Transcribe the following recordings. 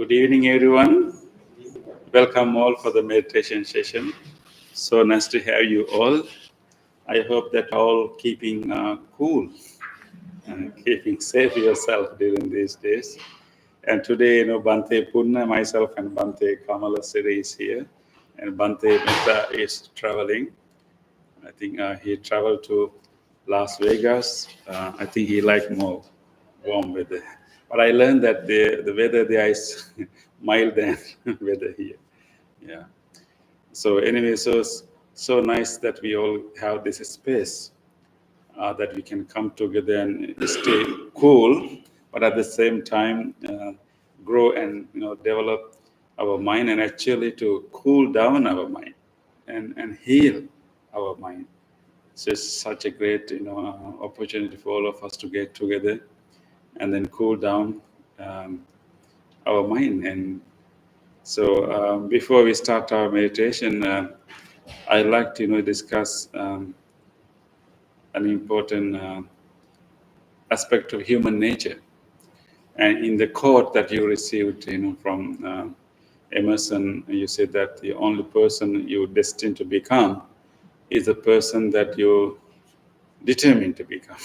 Good evening, everyone. Welcome all for the meditation session. So nice to have you all. I hope that all keeping cool and keeping safe yourself during these days. And today, Bante Purna, myself, and Bante Kamala Siri is here, and Bante Mehta is traveling. I think he traveled to Las Vegas. I think he liked more warm weather. But I learned that the weather there is mild than weather here. Yeah. So anyway, so nice that we all have this space that we can come together and stay cool, but at the same time grow and develop our mind and actually to cool down our mind and heal our mind. So it's such a great opportunity for all of us to get together and then cool down our mind. And so before we start our meditation, I'd like to discuss an important aspect of human nature. And in the quote that you received, from Emerson, you said that the only person you're destined to become is the person that you're determined to become.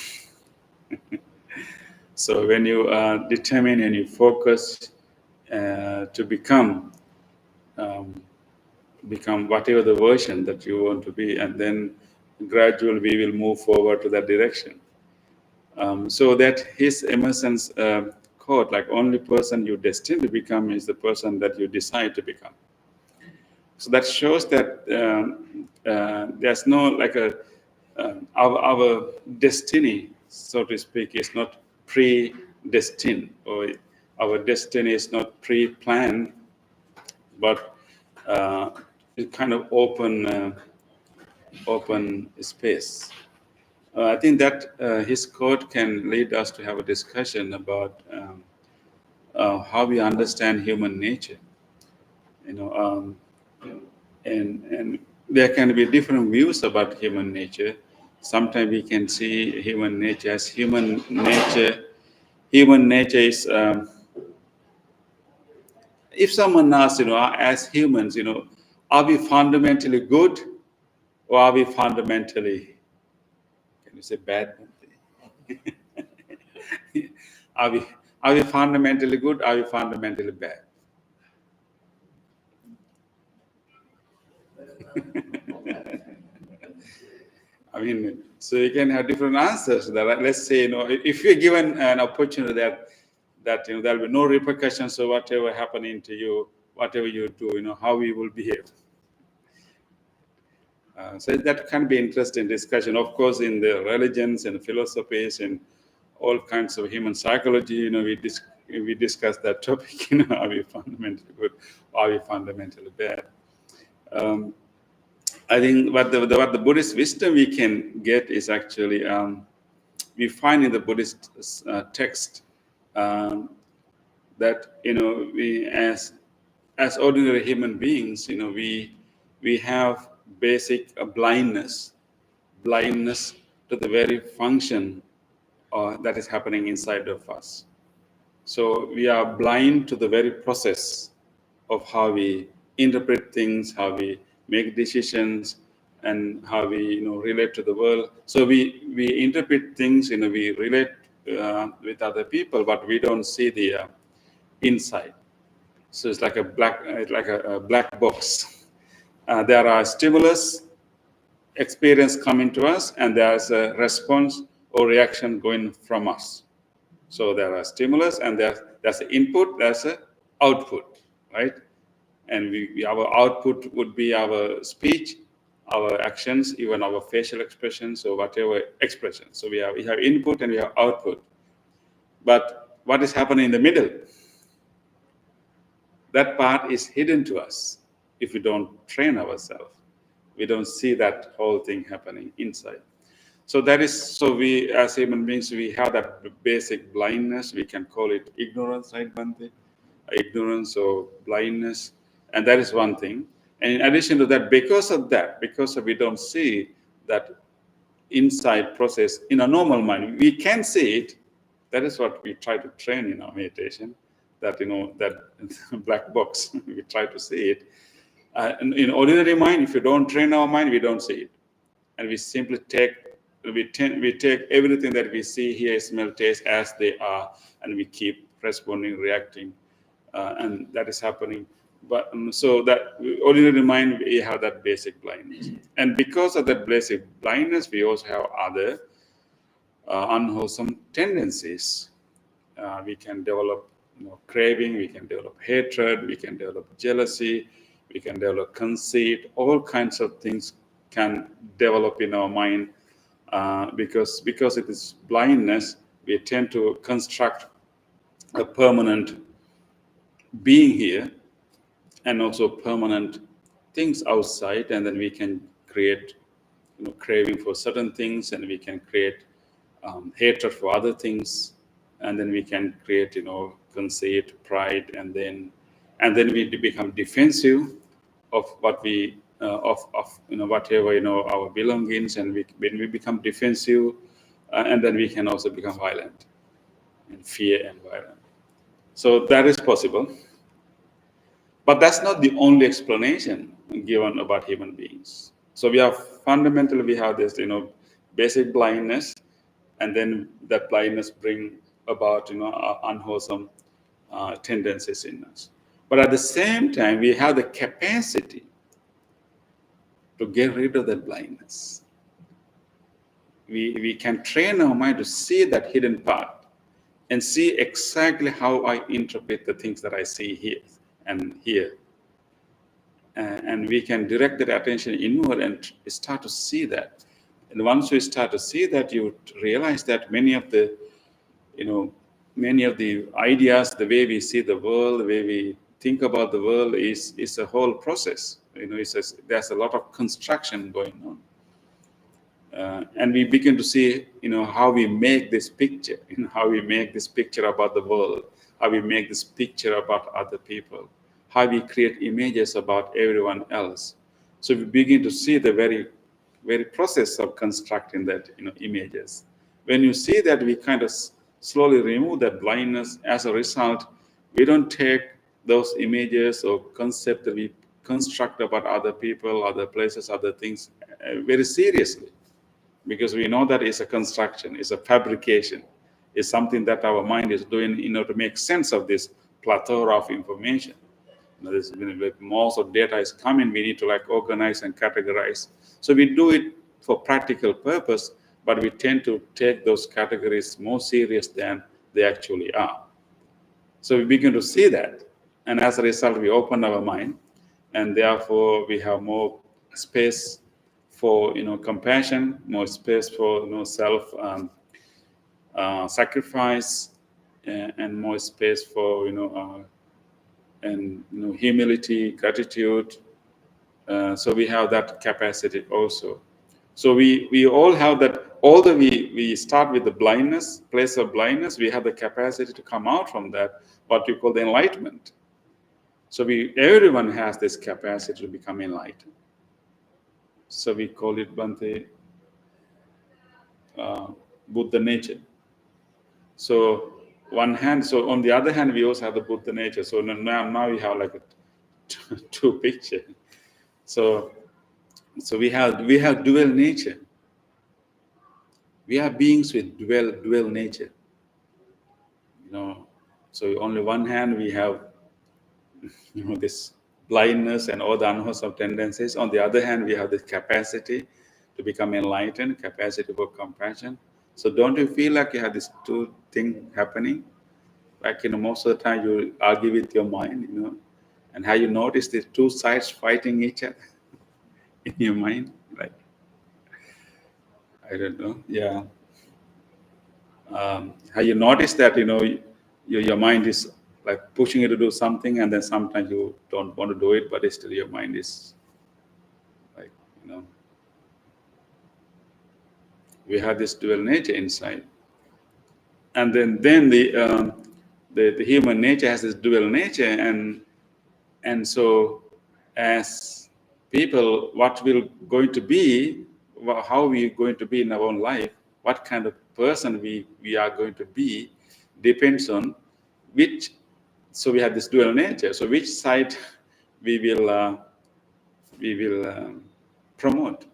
So when you determine and you focus to become whatever the version that you want to be, and then gradually we will move forward to that direction. So that his Emerson's quote, like only person you're destined to become is the person that you decide to become. So that shows that there's no like our destiny, so to speak, is not predestined, or our destiny is not pre-planned, but it kind of open space. I think that his quote can lead us to have a discussion about how we understand human nature. And there can be different views about human nature. Sometimes we can see human nature as human nature. Human nature is, if someone asks, as humans, are we fundamentally good or are we fundamentally, can you say bad? Are we fundamentally good? Are we fundamentally bad? I mean, so you can have different answers to that. Let's say, if you're given an opportunity that there'll be no repercussions, so whatever happening to you, whatever you do, how we will behave. So that can be interesting discussion. Of course, in the religions and philosophies and all kinds of human psychology, we discuss that topic. Are we fundamentally good? Are we fundamentally bad? I think what the Buddhist wisdom we can get is actually we find in the Buddhist text that we as ordinary human beings, we have basic blindness to the very function that is happening inside of us. So we are blind to the very process of how we interpret things, how we make decisions, and how we relate to the world. So we interpret things, we relate with other people, but we don't see the inside. So it's like a black box. There are stimulus experience coming to us, and there's a response or reaction going from us. So there are stimulus, and there's an input, there's an output, right? And our output would be our speech, our actions, even our facial expressions, or whatever expression. So we have input and we have output. But what is happening in the middle? That part is hidden to us if we don't train ourselves. We don't see that whole thing happening inside. So we as human beings, we have that basic blindness. We can call it ignorance, right, Bante? Ignorance or blindness. And that is one thing. And in addition to that, because we don't see that inside process in a normal mind, we can see it. That is what we try to train in our meditation. that black box. We try to see it. And in ordinary mind, if you don't train our mind, we don't see it, and we simply take everything that we see, hear, smell, taste as they are, and we keep responding, reacting, and that is happening. But so that ordinary mind, we have that basic blindness, and because of that basic blindness, we also have other unwholesome tendencies. We can develop craving, we can develop hatred, we can develop jealousy, we can develop conceit. All kinds of things can develop in our mind because it is blindness. We tend to construct a permanent being here and also permanent things outside, and then we can create craving for certain things, and we can create hatred for other things, and then we can create conceit, pride, and then we become defensive of what we of whatever our belongings, and when we become defensive, and then we can also become violent and fear and violent. So that is possible, but that's not the only explanation given about human beings. So we have this basic blindness, and then that blindness bring about unwholesome tendencies in us. But at the same time, we have the capacity to get rid of that blindness. We can train our mind to see that hidden part and see exactly how I interpret the things that I see here and here. And we can direct that attention inward and start to see that. And once we start to see that, you realize that many of the ideas, the way we see the world, the way we think about the world is a whole process. There's a lot of construction going on. And we begin to see, how we make this picture, how we make this picture about the world, how we make this picture about other people, how we create images about everyone else. So we begin to see the very, very process of constructing that, images. When you see that, we kind of slowly remove that blindness. As a result, we don't take those images or concepts that we construct about other people, other places, other things very seriously, because we know that it's a construction, it's a fabrication, it's something that our mind is doing in order to make sense of this plethora of information. Most of data is coming, we need to organize and categorize. So we do it for practical purpose, but we tend to take those categories more serious than they actually are. So we begin to see that, and as a result, we open our mind, and therefore we have more space for compassion, more space for self sacrifice, and more space for humility, gratitude. So we have that capacity also. So we all have that. Although we start with the blindness, place of blindness, we have the capacity to come out from that, what you call the enlightenment. So everyone has this capacity to become enlightened. So we call it, Bhante, Buddha nature. So on the other hand, we also have the Buddha nature. So now we have two pictures. So we have dual nature. We are beings with dual nature. So on the one hand, we have this blindness and all the unwholesome tendencies. On the other hand, we have this capacity to become enlightened, capacity for compassion. So don't you feel like you have these two things happening? Most of the time you argue with your mind, and have you noticed these two sides fighting each other in your mind? I don't know. Yeah. Have you noticed that, your mind is pushing you to do something, and then sometimes you don't want to do it, but still your mind is we have this dual nature inside. And then the human nature has this dual nature, and so as people, what we're going to be, how we're going to be in our own life, what kind of person we are going to be, depends on which so we have this dual nature. So which side we will promote?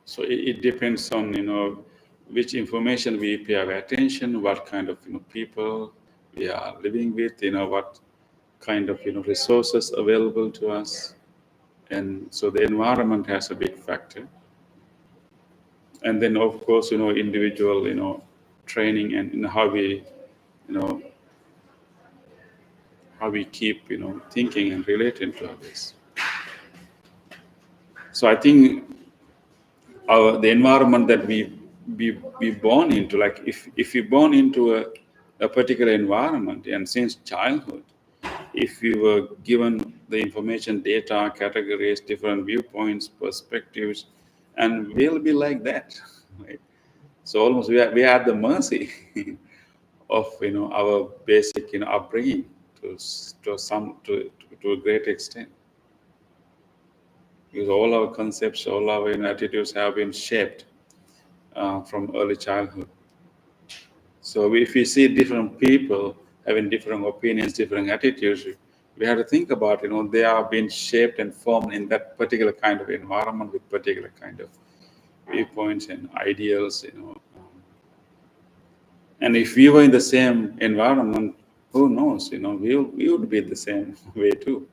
So it depends on, which information we pay our attention, what kind of, people we are living with, what kind of, resources available to us. And so the environment has a big factor. And then, of course, individual, training and how we, how we keep, thinking and relating to others. So I think the environment that we born into, like if you born into a particular environment, and since childhood, if you were given the information, data, categories, different viewpoints, perspectives, and we'll be like that, right? So almost we are at the mercy of our basic upbringing to a great extent, because all our concepts, all our attitudes have been shaped from early childhood. So if we see different people having different opinions, different attitudes, we have to think about, they are being shaped and formed in that particular kind of environment with particular kind of viewpoints and ideals, And if we were in the same environment, who knows, we would be the same way too.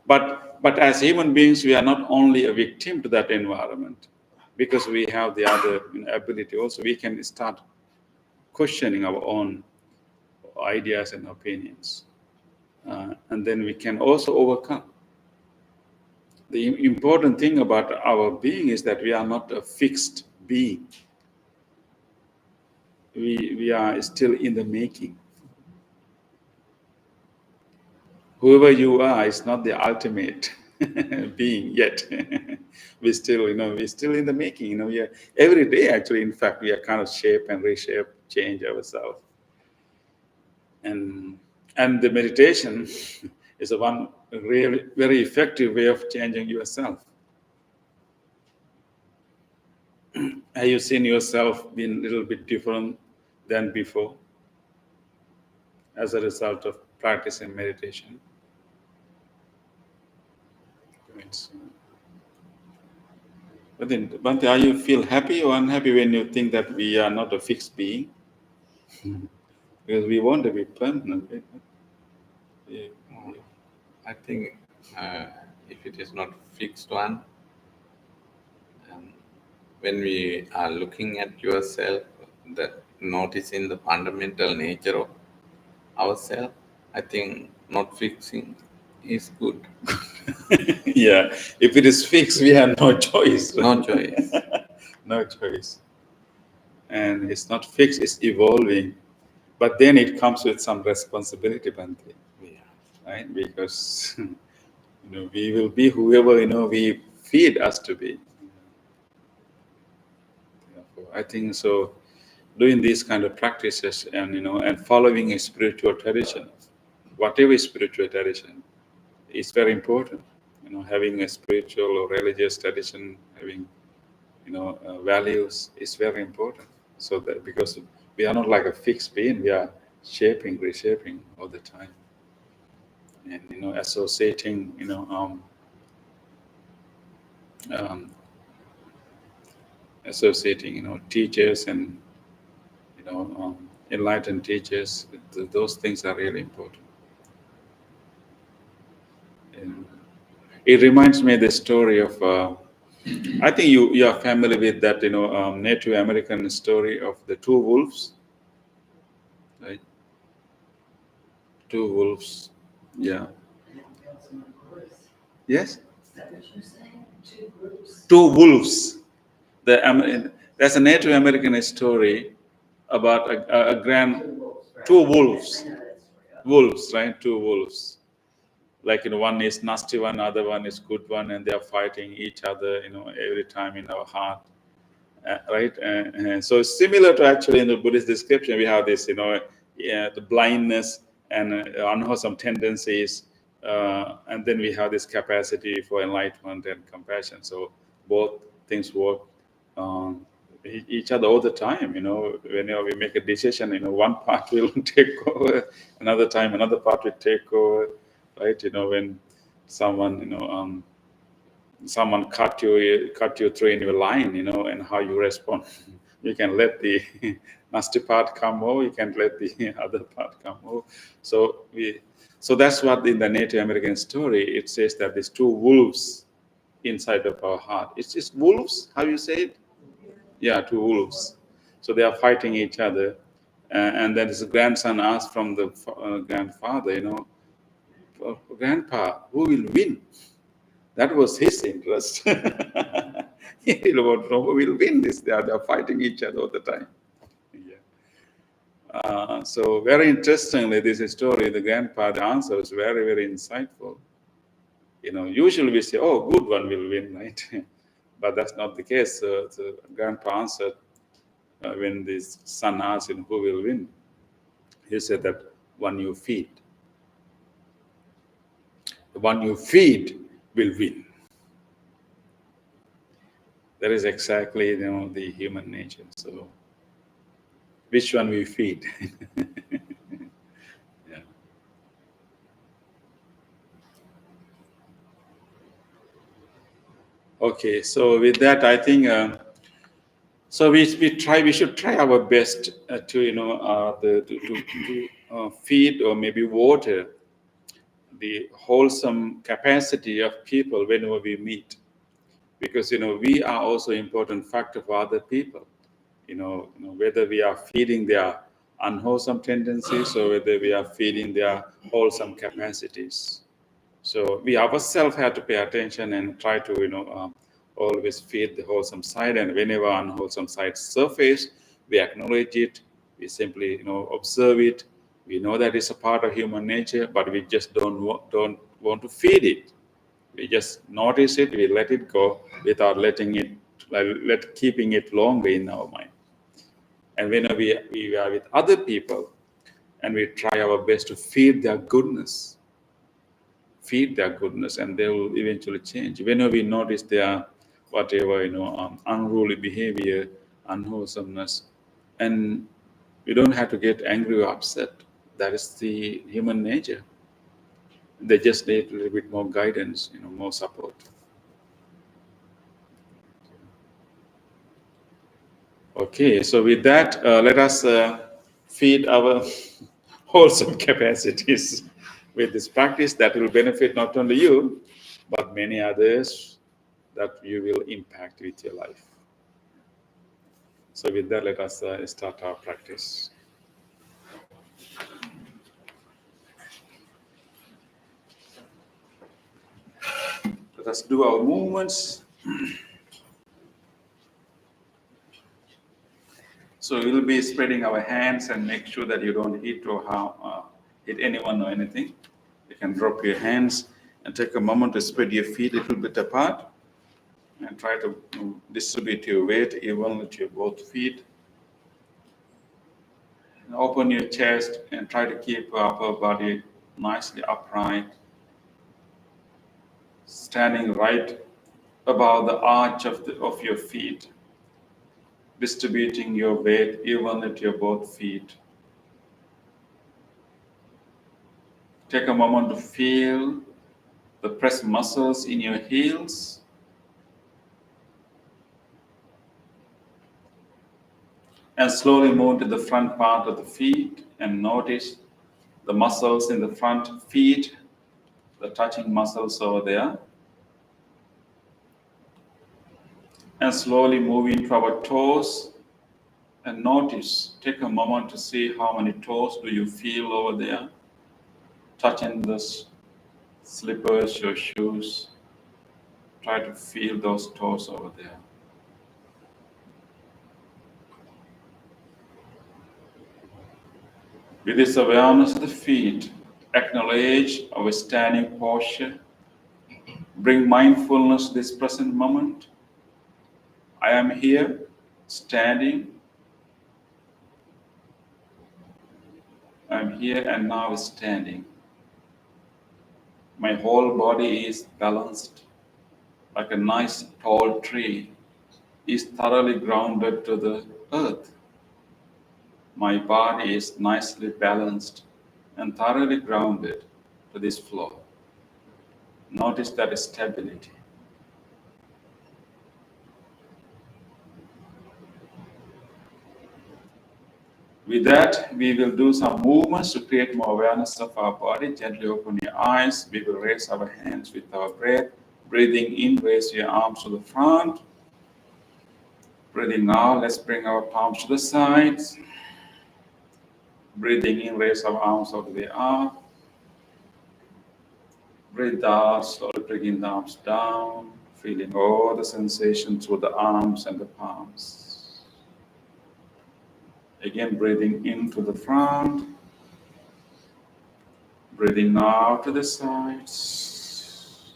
But as human beings, we are not only a victim to that environment, because we have the other ability also. We can start questioning our own ideas and opinions. And then we can also overcome. The important thing about our being is that we are not a fixed being. We are still in the making. Whoever you are is not the ultimate being yet. we're still in the making. We are, every day, actually, in fact, we are kind of shape and reshape, change ourselves. And the meditation is one really very effective way of changing yourself. Have you seen yourself being a little bit different than before as a result of practicing meditation? But then, Bhante, are you feel happy or unhappy when you think that we are not a fixed being? Because we want to be permanent. Right? Yeah. I think if it is not fixed one, when we are looking at yourself, noticing the fundamental nature of ourselves, I think not fixing is good. Yeah, if it is fixed, we have no choice. No choice. No choice. And it's not fixed, it's evolving. But then it comes with some responsibility, Bhante. Yeah. Right? Because we will be whoever we feed us to be. I think so. Doing these kind of practices and and following a spiritual tradition, whatever spiritual tradition, is very important. Having a spiritual or religious tradition, having values is very important. So that because we are not like a fixed being, we are shaping, reshaping all the time, and associating, associating, teachers and enlightened teachers. Those things are really important. And it reminds me of the story of. I think you are familiar with that, Native American story of the two wolves, right? Two wolves, yeah. Yes. Two wolves. There's a Native American story about two wolves, right? Two wolves. Like one is nasty one, other one is good one, and they are fighting each other, every time in our heart, right? So it's similar to actually in the Buddhist description, we have this, the blindness and unwholesome tendencies, and then we have this capacity for enlightenment and compassion. So both things work each other all the time. Whenever we make a decision, one part will take over, another time another part will take over, right? When someone, someone cut you through in your line, and how you respond. You can let the nasty part come over, you can let the other part come over. So that's what in the Native American story it says, that there's two wolves inside of our heart. It's just wolves, how you say it? Yeah, two wolves. So they are fighting each other. And then his grandson asked from the grandfather, Grandpa, who will win? That was his interest. He didn't want to know who will win this. They are fighting each other all the time. Yeah. So very interestingly, this story, the grandpa, the answer was very, very insightful. Usually we say, oh, good one will win, right? But that's not the case. The grandpa answered, when this son asked him who will win, he said that one you feed. The one you feed will win. That is exactly, the human nature. So, which one we feed? Yeah. Okay. So with that, I think. So we should try our best to feed or maybe water the wholesome capacity of people whenever we meet, because we are also important factor for other people. Whether we are feeding their unwholesome tendencies or whether we are feeding their wholesome capacities. So we ourselves have to pay attention and try to always feed the wholesome side, and whenever unwholesome side surface, we acknowledge it. We simply observe it. We know that it's a part of human nature, but we just don't want to feed it. We just notice it, we let it go without letting it, keeping it longer in our mind. And when we are with other people, and we try our best to feed their goodness, and they will eventually change. Whenever we notice their whatever unruly behavior, unwholesomeness, and we don't have to get angry or upset. That is the human nature. They just need a little bit more guidance, more support. Okay, so with that, let us feed our wholesome capacities with this practice that will benefit not only you, but many others that you will impact with your life. So with that, let us start our practice. Let us do our movements. So we will be spreading our hands, and make sure that you don't hit or hit anyone or anything. You can drop your hands and take a moment to spread your feet a little bit apart, and try to distribute your weight evenly to your both feet. And open your chest and try to keep your upper body nicely upright, standing right above the arch of your feet, distributing your weight evenly to your both feet. Take a moment to feel the pressed muscles in your heels. And slowly move to the front part of the feet and notice the muscles in the front feet, the touching muscles over there. And slowly move into our toes and notice, take a moment to see how many toes do you feel over there, touching the slippers, your shoes. Try to feel those toes over there. With this awareness of the feet, acknowledge our standing posture. Bring mindfulness to this present moment. I am here, standing. I am here and now standing. My whole body is balanced like a nice tall tree is thoroughly grounded to the earth. My body is nicely balanced and thoroughly grounded to this floor. Notice that stability. With that, we will do some movements to create more awareness of our body. Gently open your eyes. We will raise our hands with our breath. Breathing in, raise your arms to the front. Breathing out, let's bring our palms to the sides. Breathing in, raise our arms all the way up. Breathe out, slowly bringing the arms down, feeling all the sensations through the arms and the palms. Again, breathing into the front, breathing out to the sides,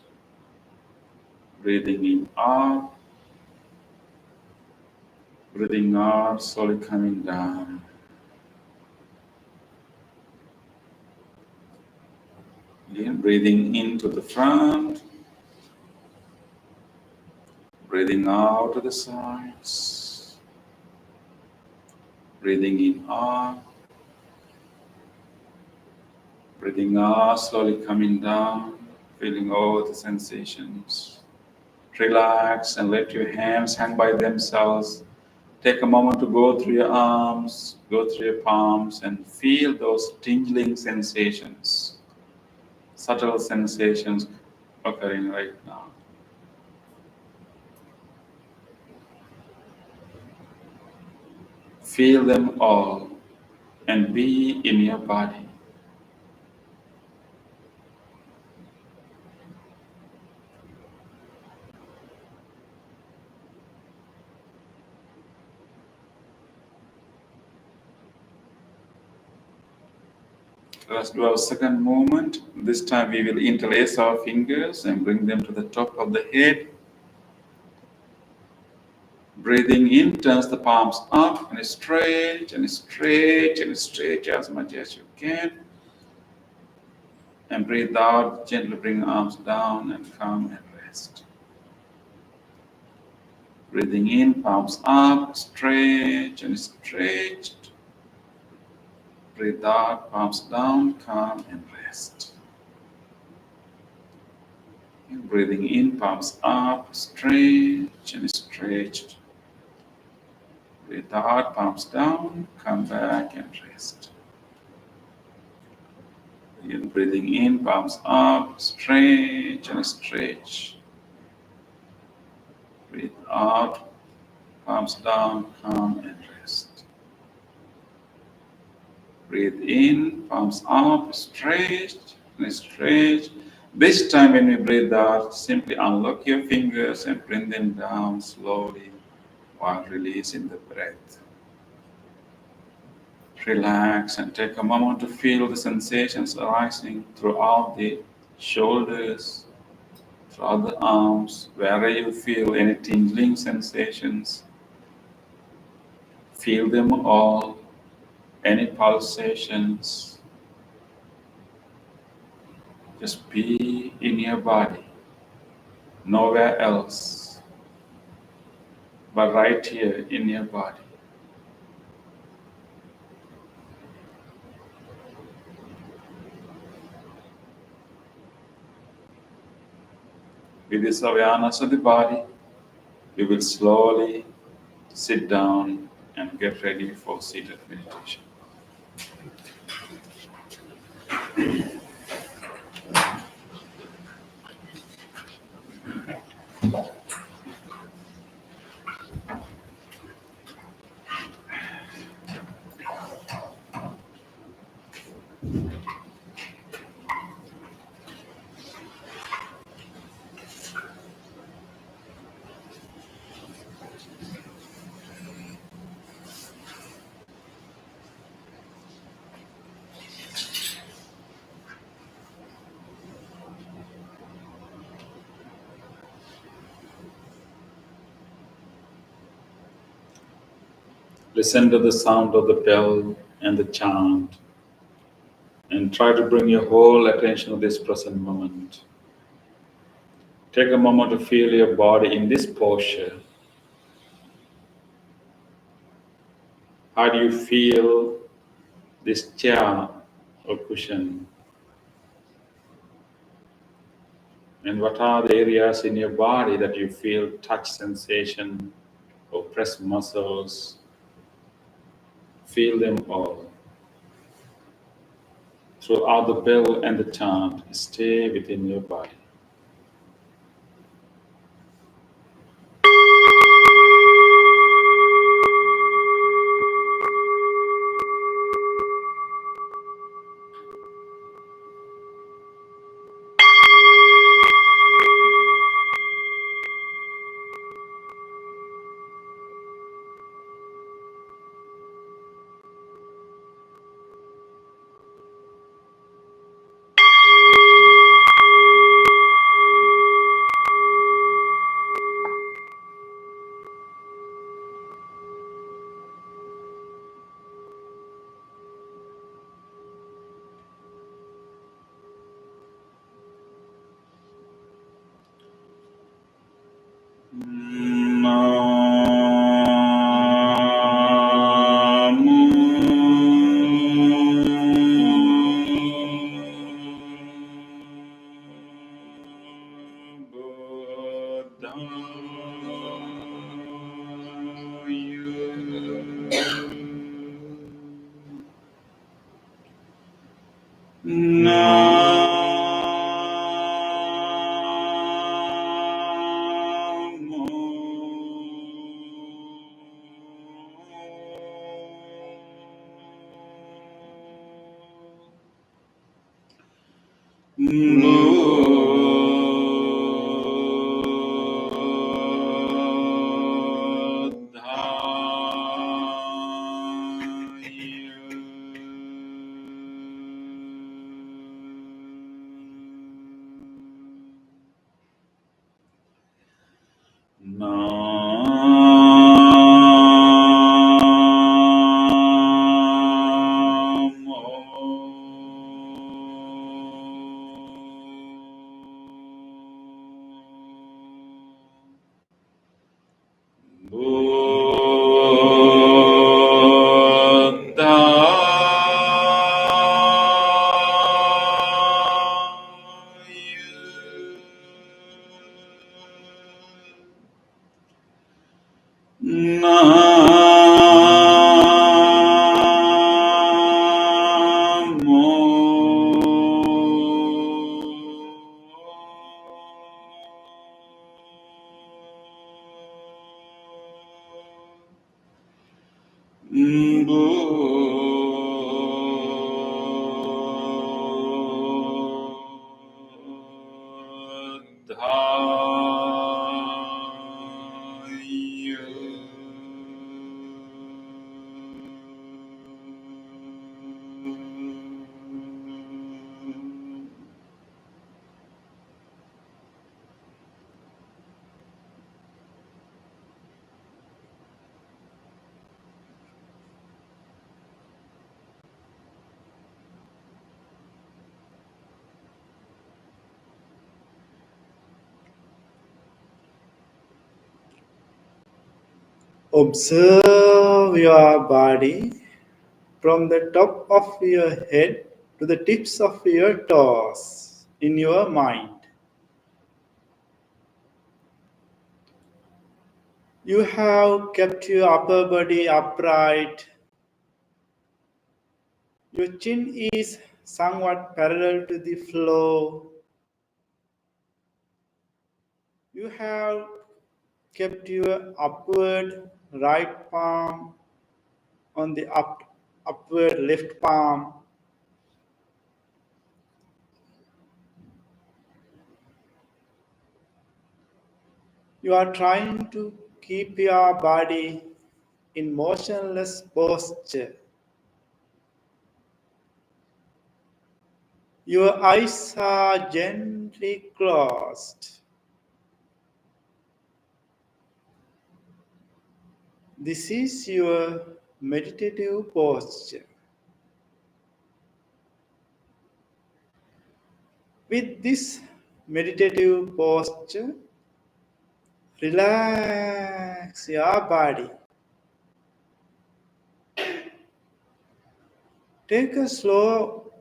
breathing in out, breathing out, slowly coming down. Again, breathing into the front, breathing out to the sides, breathing in out, breathing out, slowly coming down, feeling all the sensations. Relax and let your hands hang by themselves. Take a moment to go through your arms, go through your palms, and feel those tingling sensations, subtle sensations occurring right now. Feel them all and be in your body. Let's do our second movement. This time we will interlace our fingers and bring them to the top of the head. Breathing in turns the palms up and stretch and stretch and stretch as much as you can. And breathe out, gently bring the arms down and come and rest. Breathing in, palms up, stretch and stretch. Breathe out, palms down, come and rest. And breathing in, palms up, stretch and stretch. Breathe out, palms down, come back and rest. Again, breathing in, palms up, stretch and stretch. Breathe out, palms down, come and rest. Breathe in, palms up, stretch and stretch. This time when we breathe out, simply unlock your fingers and bring them down slowly while releasing the breath. Relax and take a moment to feel the sensations arising throughout the shoulders, throughout the arms, wherever you feel any tingling sensations. Feel them all, any pulsations. Just be in your body, nowhere else, but right here in your body. With this awareness of the body, we will slowly sit down and get ready for seated meditation. Listen to the sound of the bell and the chant, and try to bring your whole attention to this present moment. Take a moment to feel your body in this posture, How do you feel this chair or cushion? And what are the areas in your body that you feel touch sensation or press muscles? Feel them all. Throughout the bell and the chant, stay within your body. Observe your body from the top of your head to the tips of your toes in your mind. You have kept your upper body upright. Your chin is somewhat parallel to the floor. You have kept your upward right palm on the upward left palm. You are trying to keep your body in motionless posture. Your eyes are gently closed. This is your meditative posture. With this meditative posture, relax your body. Take a slow,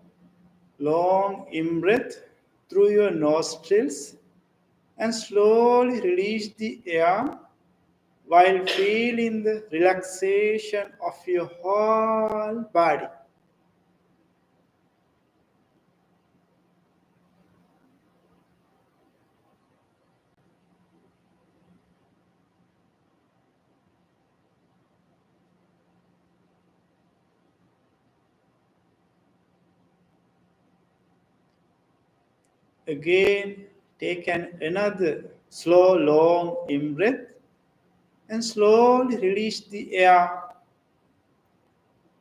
long in breath through your nostrils and slowly release the air while feeling the relaxation of your whole body. Again, take another slow, long in breath and slowly release the air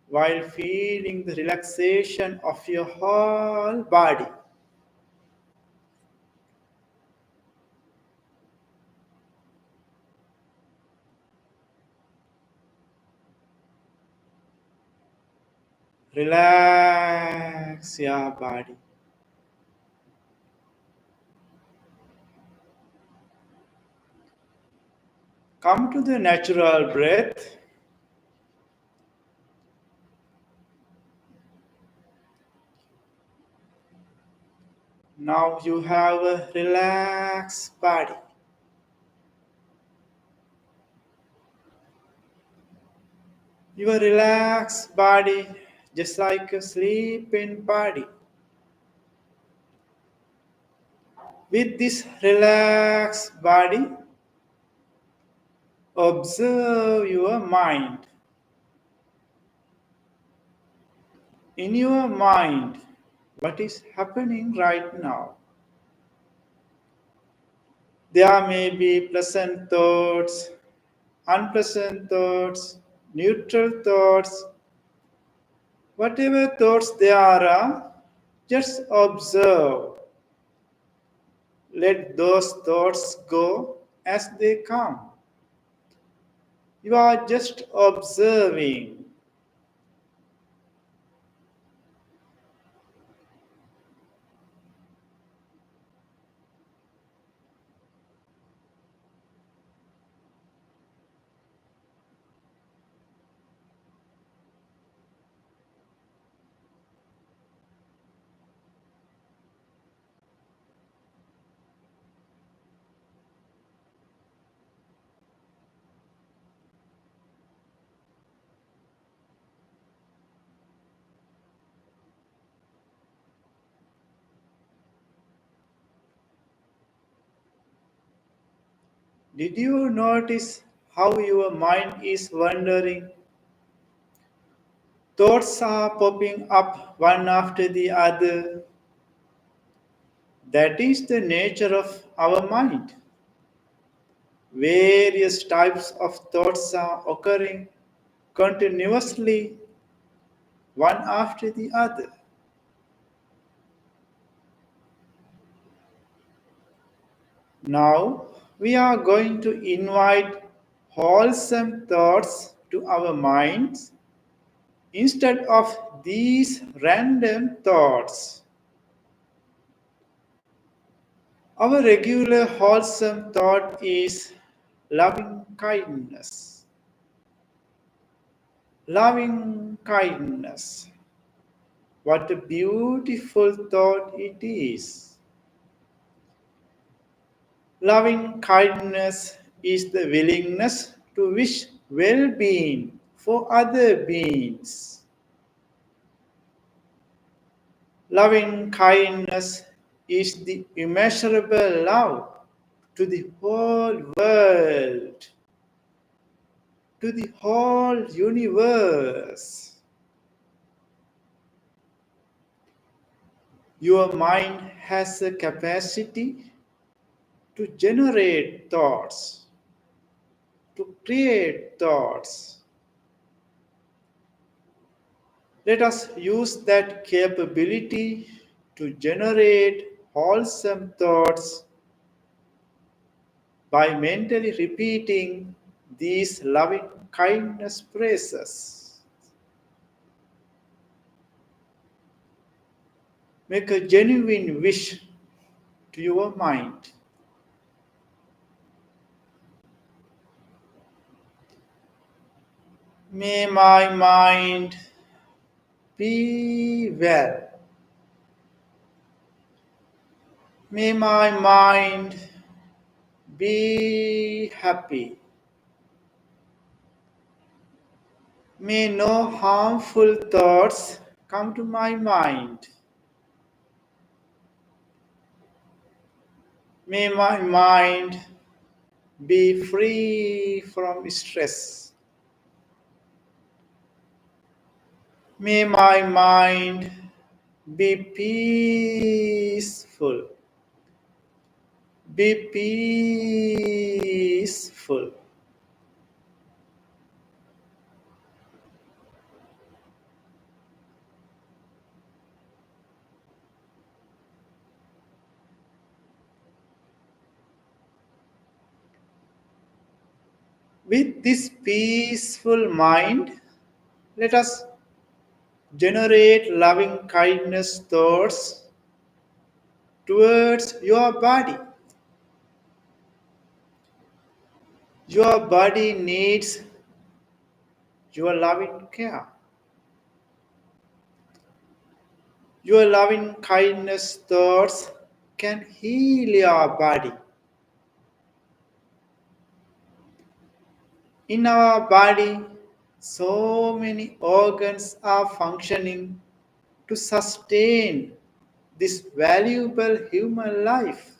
while feeling the relaxation of your whole body. Relax your body. Come to the natural breath. Now you have a relaxed body. Your relaxed body, just like a sleeping body. With this relaxed body, observe your mind. In your mind, what is happening right now? There may be pleasant thoughts, unpleasant thoughts, neutral thoughts. Whatever thoughts there are, just observe. Let those thoughts go as they come. You are just observing. Did you notice how your mind is wandering? Thoughts are popping up one after the other. That is the nature of our mind. Various types of thoughts are occurring continuously, one after the other. Now, we are going to invite wholesome thoughts to our minds instead of these random thoughts. Our regular wholesome thought is loving kindness. Loving kindness. What a beautiful thought it is. Loving kindness is the willingness to wish well being for other beings. Loving kindness is the immeasurable love to the whole world, to the whole universe. Your mind has a capacity to generate thoughts, to create thoughts. Let us use that capability to generate wholesome thoughts by mentally repeating these loving kindness phrases. Make a genuine wish to your mind. May my mind be well. May my mind be happy. May no harmful thoughts come to my mind. May my mind be free from stress. May my mind be peaceful. Be peaceful. With this peaceful mind, let us generate loving kindness thoughts towards your body. Your body needs your loving care. Your loving kindness thoughts can heal your body. In our body, so many organs are functioning to sustain this valuable human life.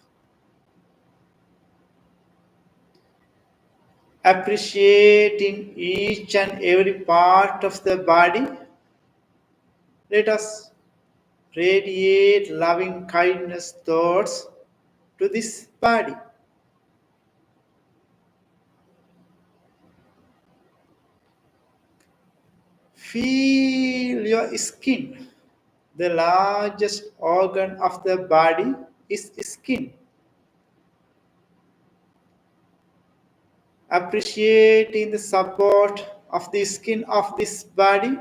Appreciating each and every part of the body, let us radiate loving kindness thoughts to this body. Feel your skin. The largest organ of the body is skin. Appreciating the support of the skin of this body,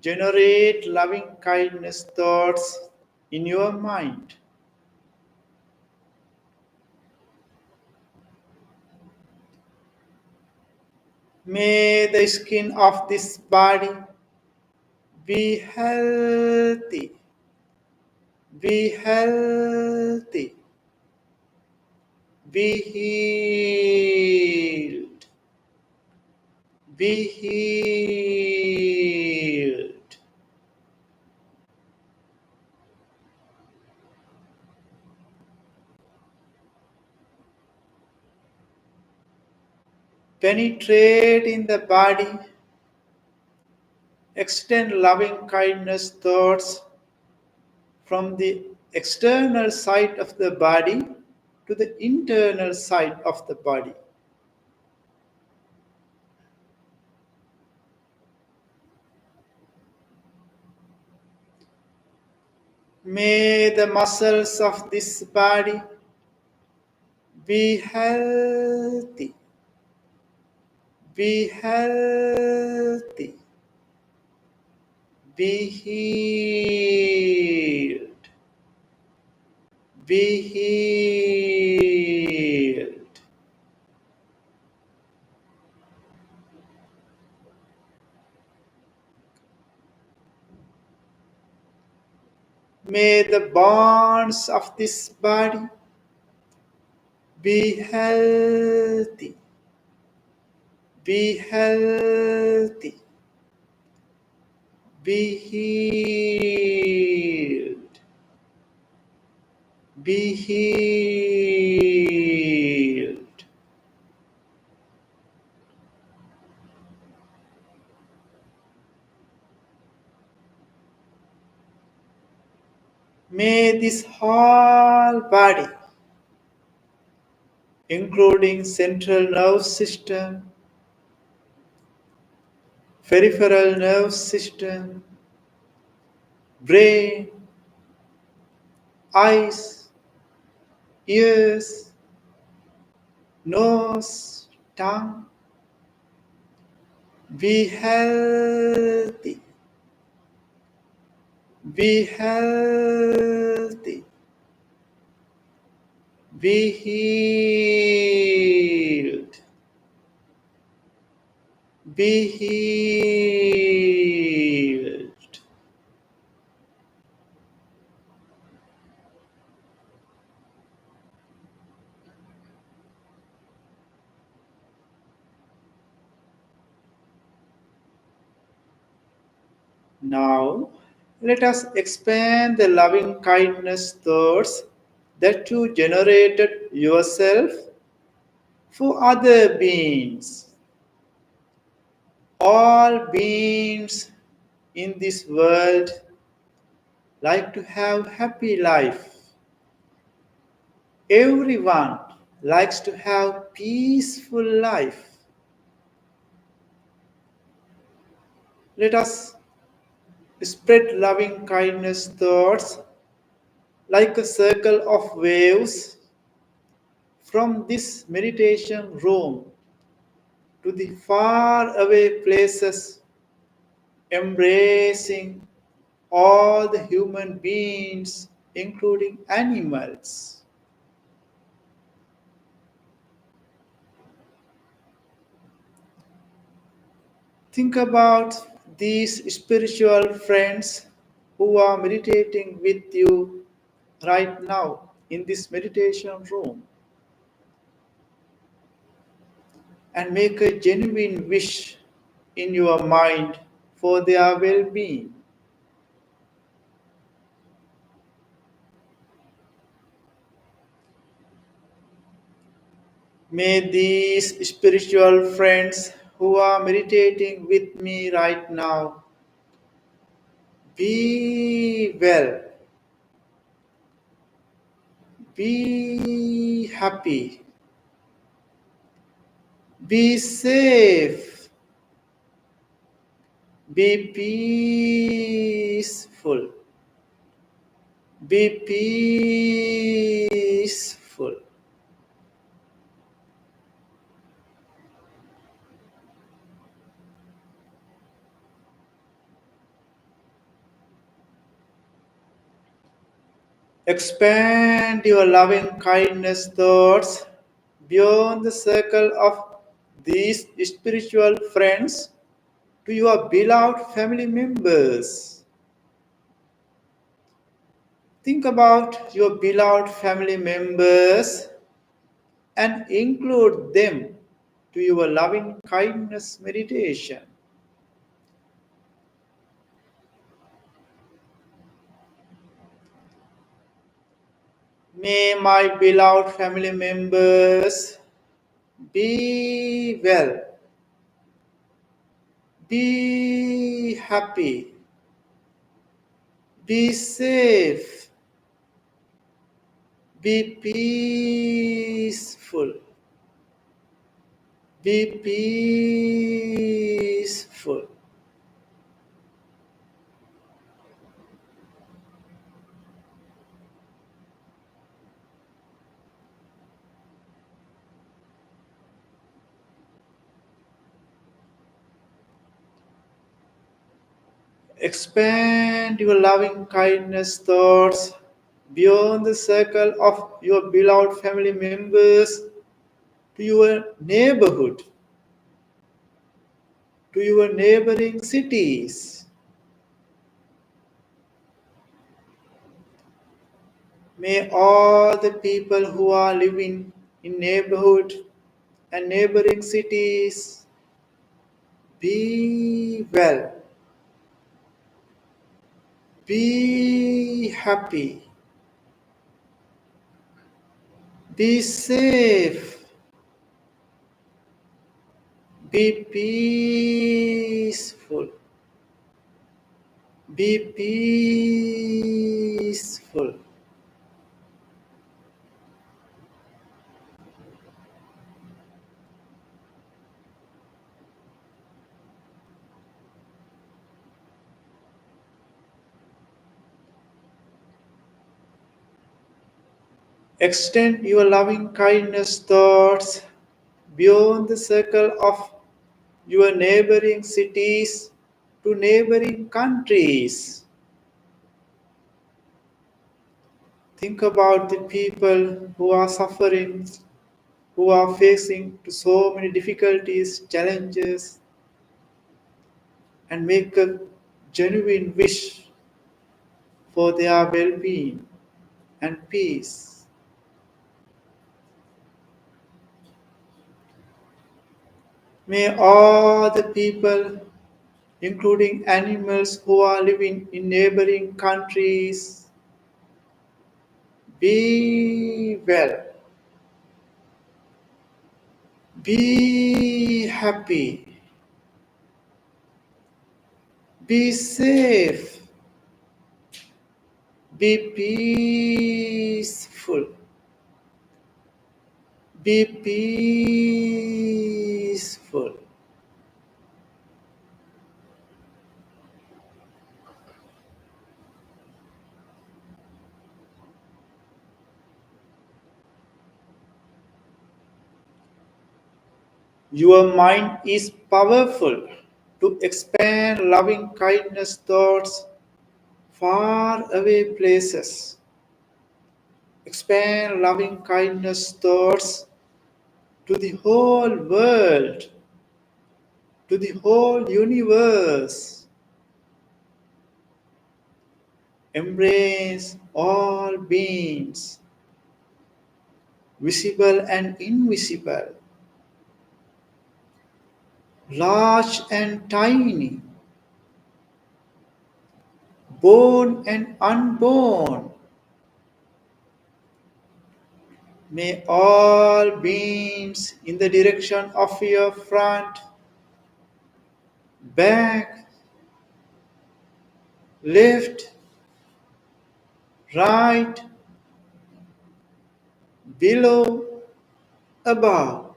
generate loving kindness thoughts in your mind. May the skin of this body be healthy, be healthy, be healed, be healed. Penetrate in the body, extend loving kindness thoughts from the external side of the body to the internal side of the body. May the muscles of this body be healthy, be healthy, be healed, be healed. May the bones of this body be healthy, be healthy, be healed, be healed. May this whole body, including central nerve system, peripheral nerve system, brain, eyes, ears, nose, tongue, be healthy, be healthy, be healed, be healed. Now, let us expand the loving kindness thoughts that you generated yourself for other beings. All beings in this world like to have happy life. Everyone likes to have peaceful life. Let us spread loving kindness thoughts like a circle of waves from this meditation room to the far away places, embracing all the human beings, including animals. Think about these spiritual friends who are meditating with you right now in this meditation room and make a genuine wish in your mind for their well being. May these spiritual friends who are meditating with me right now be well, be happy, be safe, be peaceful, be peaceful. Expand your loving kindness thoughts beyond the circle of these spiritual friends to your beloved family members. Think about your beloved family members and include them to your loving kindness meditation. May my beloved family members be well, be happy, be safe, be peaceful, be peaceful. Expand your loving kindness thoughts beyond the circle of your beloved family members to your neighborhood, to your neighboring cities. May all the people who are living in neighborhood and neighboring cities be well, be happy, be safe, be peaceful, be peaceful. Extend your loving kindness thoughts beyond the circle of your neighboring cities to neighboring countries. Think about the people who are suffering, who are facing so many difficulties, challenges, and make a genuine wish for their well being and peace. May all the people including animals who are living in neighboring countries. Be well, be happy, be safe, be peaceful, be peaceful. Your mind is powerful to expand loving kindness thoughts far away places. Expand loving kindness thoughts to the whole world, to the whole universe. Embrace all beings, visible and invisible, large and tiny, born and unborn. May all beams in the direction of your front, back, left, right, below, above.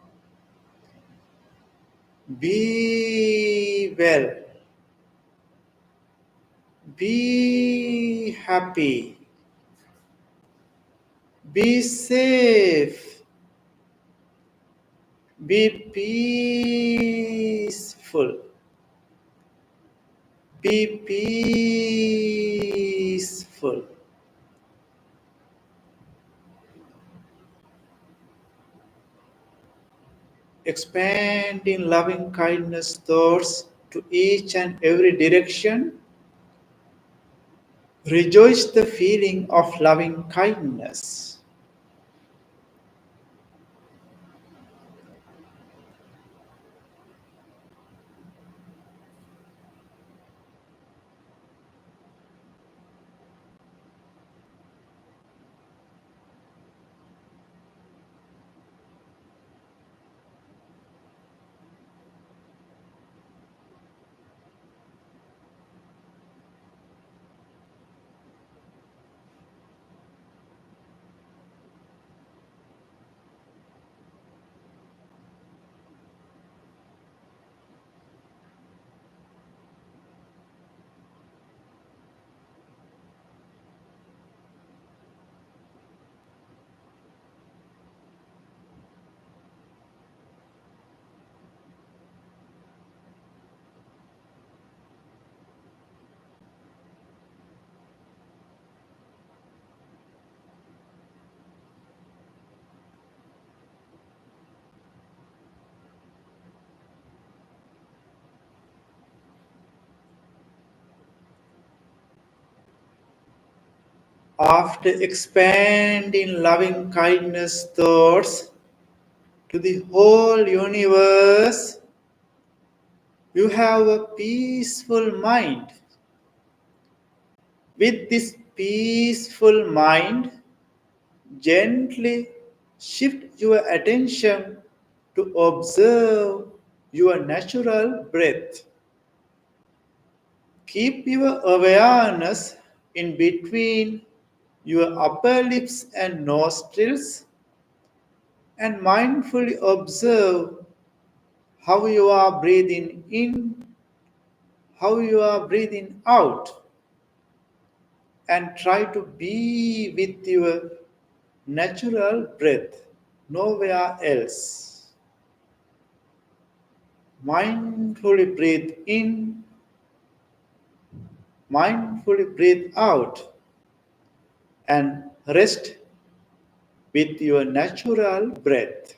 Be well, be happy, be safe, be peaceful, be peaceful. Expand in loving kindness thoughts to each and every direction. Rejoice the feeling of loving kindness. After expanding loving kindness thoughts to the whole universe, you have a peaceful mind. With this peaceful mind, gently shift your attention to observe your natural breath. Keep your awareness in between your upper lips and nostrils and mindfully observe how you are breathing in, how you are breathing out, and try to be with your natural breath, nowhere else. Mindfully breathe in, mindfully breathe out, and rest with your natural breath.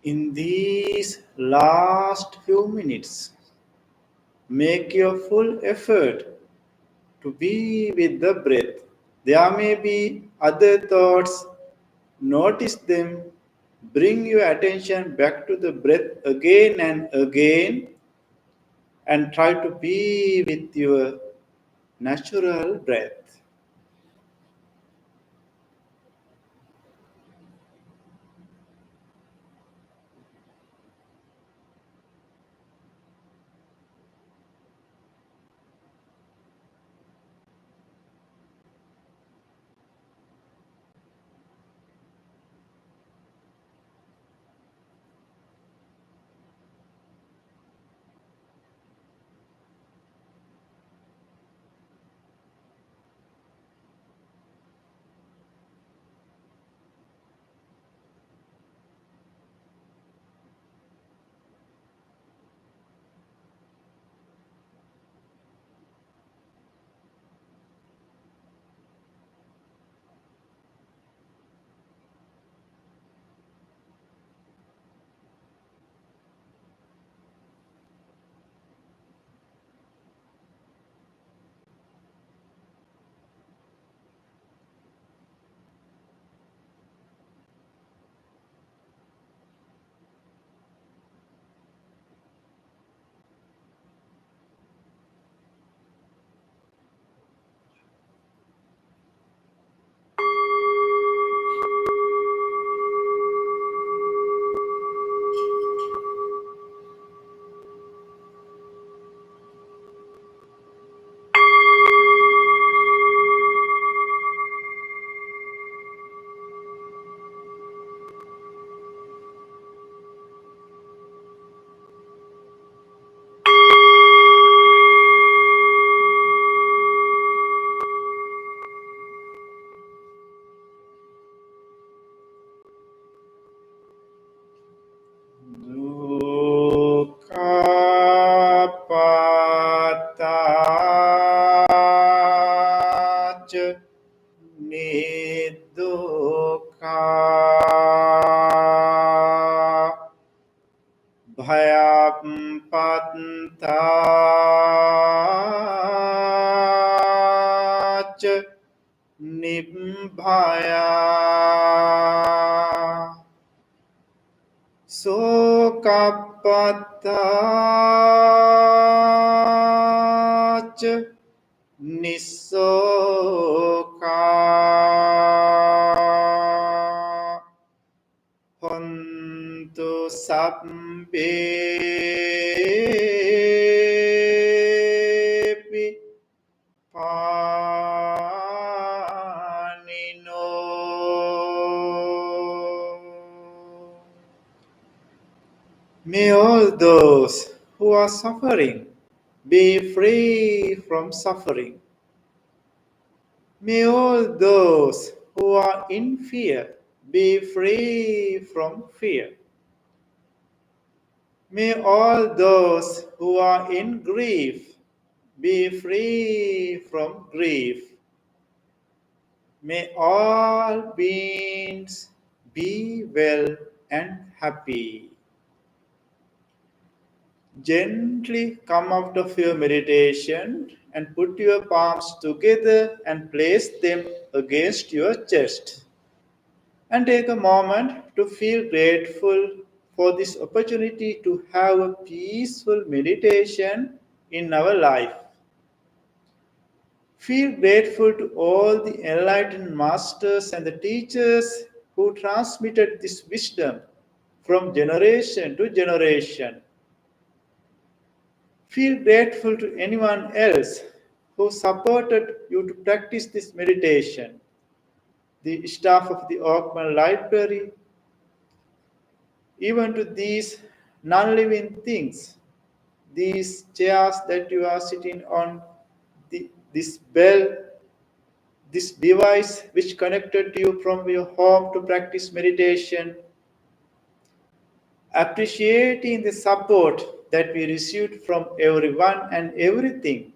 In these last few minutes, make your full effort to be with the breath. There may be other thoughts, notice them, bring your attention back to the breath again and again, and try to be with your natural breath. Dukkhapattach nidukkha bhayapattach nibbhaya Sokapattach nisoka hontu sabbe panino. May all those who are suffering be free from suffering. May all those who are in fear be free from fear. May all those who are in grief be free from grief. May all beings be well and happy. Gently come out of your meditation and put your palms together and place them against your chest. And take a moment to feel grateful for this opportunity to have a peaceful meditation in our life. Feel grateful to all the enlightened masters and the teachers who transmitted this wisdom from generation to generation. Feel grateful to anyone else who supported you to practice this meditation. The staff of the Oakman Library, even to these non-living things, these chairs that you are sitting on, this bell, this device which connected you from your home to practice meditation, appreciating the support that we received from everyone and everything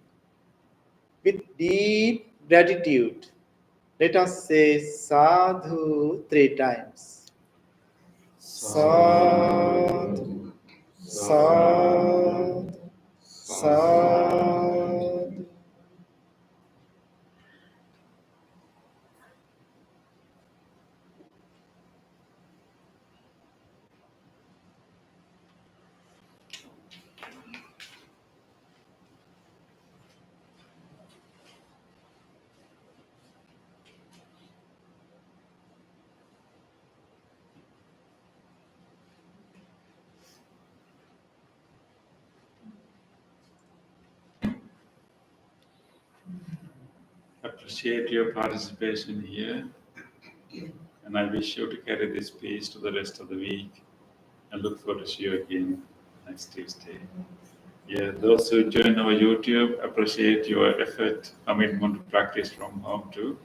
with deep gratitude. Let us say sadhu 3 times. Sadhu, sadhu, sadhu. Appreciate your participation here, and I wish you to carry this peace to the rest of the week. I look forward to see you again next Tuesday. Yeah, those who join our YouTube, appreciate your effort, commitment to practice from home too.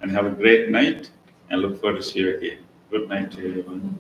And have a great night and look forward to see you again. Good night to everyone.